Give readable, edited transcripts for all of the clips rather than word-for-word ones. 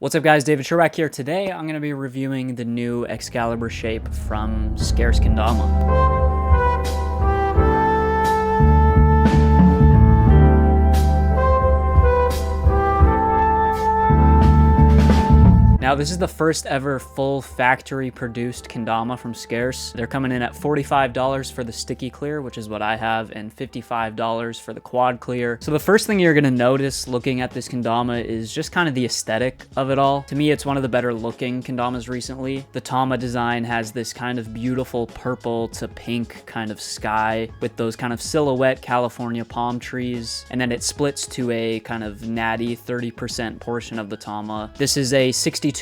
What's up guys, David Sherrack here. Today I'm going to be reviewing the new Excalibur shape from Scarce Kendama. Now this is the first ever full factory produced kendama from Scarce. They're coming in at $45 for the sticky clear, which is what I have, and $55 for the quad clear. So the first thing you're gonna notice looking at this kendama is just kind of the aesthetic of it all. To me, it's one of the better looking kendamas recently. The tama design has this kind of beautiful purple to pink kind of sky with those kind of silhouette California palm trees. And then it splits to a kind of natty 30% portion of the tama. This is a 62mm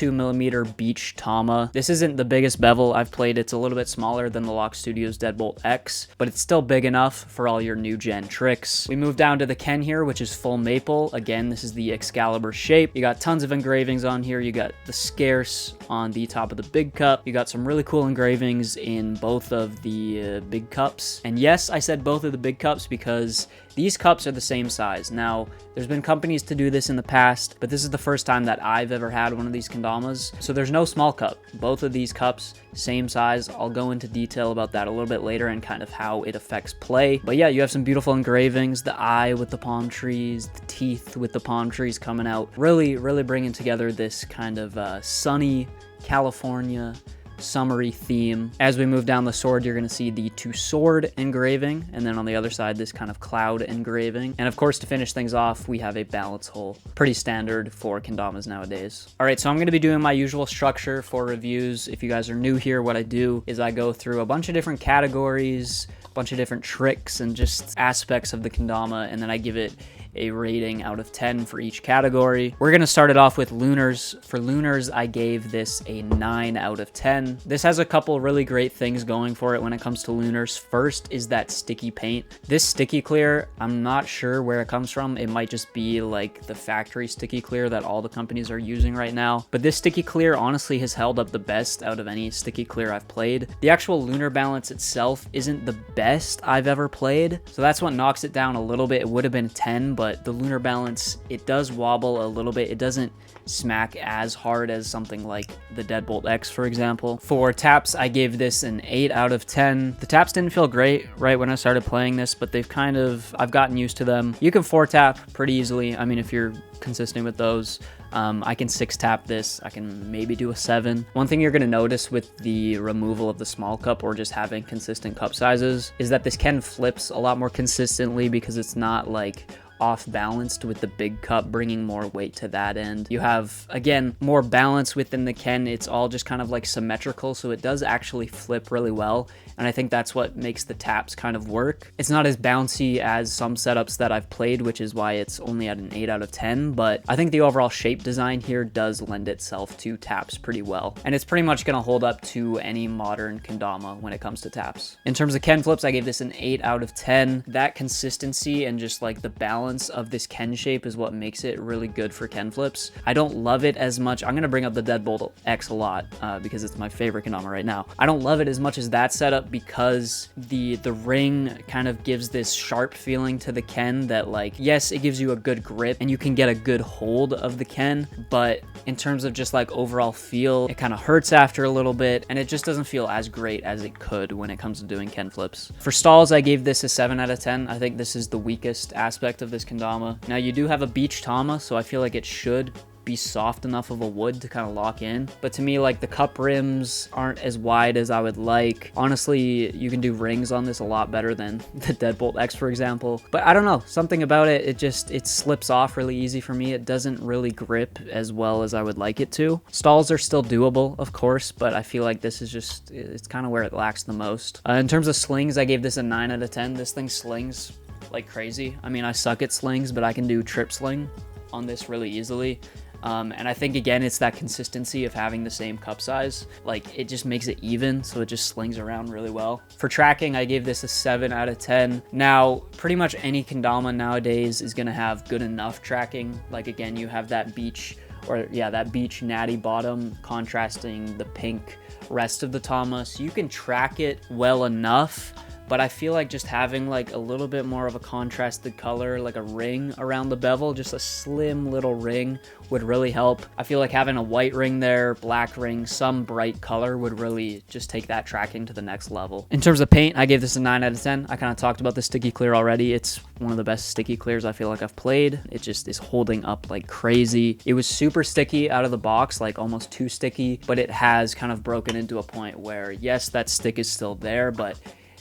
beach tama. This isn't the biggest bevel I've played. It's a little bit smaller than the Lock Studios Deadbolt X, but it's still big enough for all your new gen tricks. We move down to the Ken here, which is full maple. Again, this is the Excalibur shape. You got tons of engravings on here. You got the Scarce on the top of the big cup. You got some really cool engravings in both of the big cups. And yes, I said both of the big cups because these cups are the same size. Now, there's been companies to do this in the past, but this is the first time that I've ever had one of these kendamas. So there's no small cup. Both of these cups, same size. I'll go into detail about that a little bit later and kind of how it affects play. But yeah, you have some beautiful engravings, the eye with the palm trees, the teeth with the palm trees coming out. Really bringing together this kind of sunny California summery theme. As we move down the sword, you're going to see the two sword engraving, and then on the other side this kind of cloud engraving. And of course, to finish things off, we have a balance hole. Pretty standard for kendamas nowadays. Alright, so I'm going to be doing my usual structure for reviews. If you guys are new here, what I do is I go through a bunch of different categories, a bunch of different tricks and just aspects of the kendama, and then I give it a rating out of 10 for each category. We're going to start it off with Lunars. For Lunars, I gave this a 9 out of 10. This has a couple really great things going for it when it comes to Lunars. First is that sticky paint. This sticky clear, I'm not sure where it comes from. It might just be like the factory sticky clear that all the companies are using right now. But this sticky clear honestly has held up the best out of any sticky clear I've played. The actual lunar balance itself isn't the best I've ever played, so that's what knocks it down a little bit. It would have been a 10, but the lunar balance, it does wobble a little bit. It doesn't smack as hard as something like the Deadbolt X, for example. For taps, I gave this an 8 out of 10. The taps didn't feel great right when I started playing this, but I've gotten used to them. You can 4-tap pretty easily. I mean, if you're consistent with those. I can 6-tap this. I can maybe do a 7. One thing you're going to notice with the removal of the small cup or just having consistent cup sizes is that this Ken flips a lot more consistently because it's not like off balanced with the big cup, bringing more weight to that end. You have, again, more balance within the Ken. It's all just kind of like symmetrical, so it does actually flip really well, and I think that's what makes the taps kind of work. It's not as bouncy as some setups that I've played, which is why it's only at an 8 out of 10, but I think the overall shape design here does lend itself to taps pretty well, and it's pretty much going to hold up to any modern kendama when it comes to taps. In terms of Ken flips, I gave this an 8 out of 10. That consistency and just like the balance of this Ken shape is what makes it really good for Ken flips. I don't love it as much. I'm going to bring up the Deadbolt X a lot because it's my favorite kendama right now. I don't love it as much as that setup because the ring kind of gives this sharp feeling to the Ken that, like, yes, it gives you a good grip and you can get a good hold of the Ken, but in terms of just like overall feel, it kind of hurts after a little bit and it just doesn't feel as great as it could when it comes to doing Ken flips. For stalls, I gave this a 7 out of 10. I think this is the weakest aspect of this kendama. Now, you do have a beach tama, so I feel like it should be soft enough of a wood to kind of lock in, but to me, like, the cup rims aren't as wide as I would like. Honestly, you can do rings on this a lot better than the Deadbolt X, for example, but I don't know, something about it, it slips off really easy for me. It doesn't really grip as well as I would like it to. Stalls are still doable, of course, but I feel like this is just, it's kind of where it lacks the most. In terms of slings, I gave this a 9 out of 10. This thing slings like crazy. I mean, I suck at slings, but I can do trip sling on this really easily. And I think, again, it's that consistency of having the same cup size. Like, it just makes it even, so it just slings around really well. For tracking, I gave this a 7 out of 10. Now, pretty much any kendama nowadays is going to have good enough tracking. Like, again, you have that beach, that beach natty bottom contrasting the pink rest of the tama, so you can track it well enough, but I feel like just having like a little bit more of a contrasted color, like a ring around the bevel, just a slim little ring, would really help. I feel like having a white ring there, black ring, some bright color would really just take that tracking to the next level. In terms of paint, I gave this a 9 out of 10. I kind of talked about the sticky clear already. It's one of the best sticky clears I feel like I've played. It just is holding up like crazy. It was super sticky out of the box, like almost too sticky, but it has kind of broken into a point where, yes, that stick is still there, but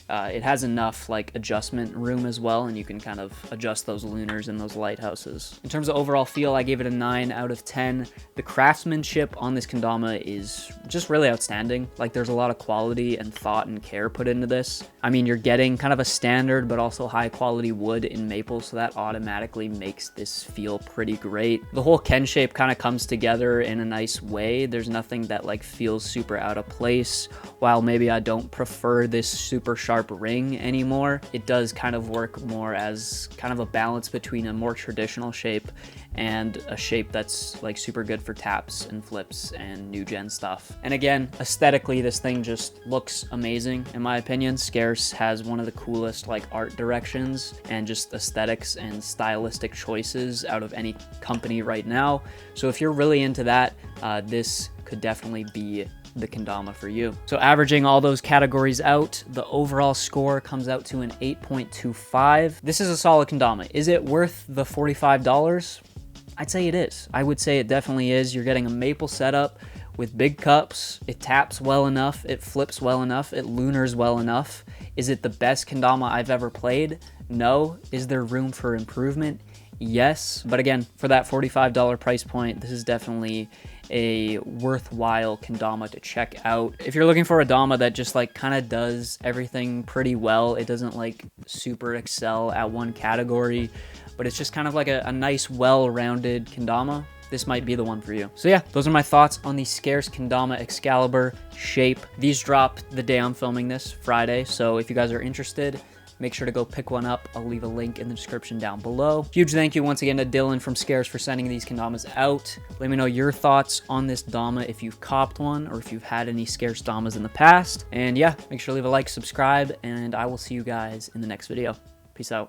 it has enough like adjustment room as well, and you can kind of adjust those lunars and those lighthouses. In terms of overall feel, I gave it a 9 out of 10. The craftsmanship on this kendama is just really outstanding. Like, there's a lot of quality and thought and care put into this. I mean, you're getting kind of a standard but also high quality wood in maple, so that automatically makes this feel pretty great. The whole ken shape kind of comes together in a nice way. There's nothing that like feels super out of place. While maybe I don't prefer this super sharp ring anymore, it does kind of work more as kind of a balance between a more traditional shape and a shape that's like super good for taps and flips and new gen stuff. And again, aesthetically, this thing just looks amazing in my opinion. Scarce has one of the coolest like art directions and just aesthetics and stylistic choices out of any company right now. So if you're really into that, this could definitely be the kendama for you. So averaging all those categories out, the overall score comes out to an 8.25. This is a solid kendama. Is it worth the $45? I'd say it is. I would say it definitely is. You're getting a maple setup with big cups. It taps well enough. It flips well enough. It lunars well enough. Is it the best kendama I've ever played? No. Is there room for improvement? Yes. But again, for that $45 price point, this is definitely a worthwhile kendama to check out. If you're looking for a dama that just like kind of does everything pretty well, it doesn't like super excel at one category, but it's just kind of like a nice well-rounded kendama, this might be the one for you. So yeah, those are my thoughts on the Scarce Kendama Excalibur shape. These drop the day I'm filming this, Friday, so if you guys are interested, make sure to go pick one up. I'll leave a link in the description down below. Huge thank you once again to Dylan from Scarce for sending these kendamas out. Let me know your thoughts on this dama if you've copped one or if you've had any Scarce damas in the past. And yeah, make sure to leave a like, subscribe, and I will see you guys in the next video. Peace out.